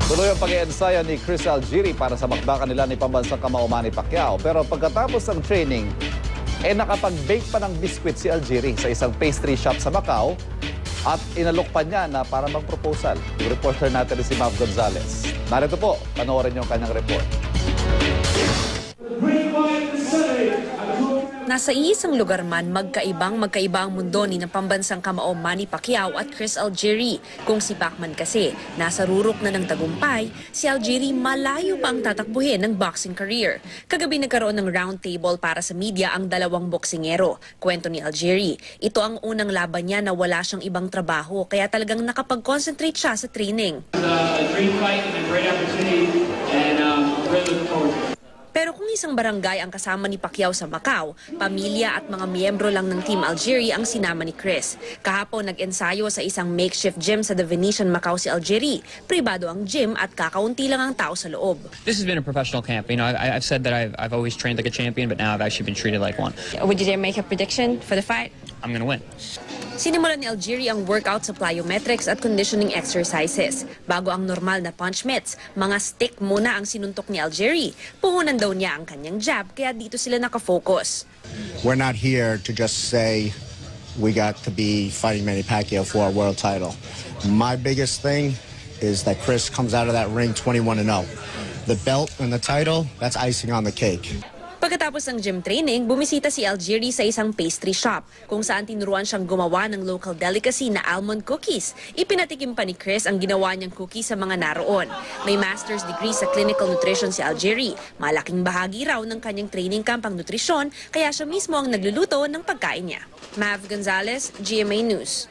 Tuloy ang pag-iensayo ni Chris Algieri para sa bakbakan nila ni pambansang kamao Manny Pacquiao. Pero pagkatapos ng training, nakapag-bake pa ng biskwit si Algieri sa isang pastry shop sa Macau at inalok pa niya na para mag-proposal. Yung reporter natin si Mav Gonzalez. Narito po, panoorin niyo ang kanyang report. Nasa iisang lugar man, magkaiba ang mundo ni ng pambansang kamao Manny Pacquiao at Chris Algieri. Kung si Pacman kasi nasa rurok na ng tagumpay, si Algieri malayo pa ang tatakbuhin ng boxing career. Kagabi nagkaroon ng round table para sa media ang dalawang boksingero. Kwento ni Algieri, ito ang unang laban niya na wala siyang ibang trabaho kaya talagang nakapag-concentrate siya sa training. A great fight and a great opportunity, and really looking forward to it. Pero kung isang barangay ang kasama ni Pacquiao sa Macau, pamilya at mga miyembro lang ng Team Algieri ang sinama ni Chris. Kahapon nag-ensayo sa isang makeshift gym sa The Venetian Macau si Algieri. Pribado ang gym at kakaunti lang ang tao sa loob. This has been a professional camp. You know, I've said that I've always trained like a champion, but now I've actually been treated like one. Would you dare make a prediction for the fight? I'm gonna win. Sinimulan ni Algieri ang workout sa plyometrics at conditioning exercises. Bago ang normal na punch mitts, mga stick muna ang sinuntok ni Algieri. Puhunan daw niya ang kanyang jab, kaya dito sila nakafocus. We're not here to just say we got to be fighting Manny Pacquiao for a world title. My biggest thing is that Chris comes out of that ring 21-0. The belt and the title, that's icing on the cake. Pagkatapos ng gym training, bumisita si Algieri sa isang pastry shop kung saan tinuruan siyang gumawa ng local delicacy na almond cookies. Ipinatikim pa ni Chris ang ginawa niyang cookies sa mga naroon. May master's degree sa clinical nutrition si Algieri. Malaking bahagi raw ng kanyang training camp ang nutrisyon, kaya siya mismo ang nagluluto ng pagkain niya. Mav Gonzalez, GMA News.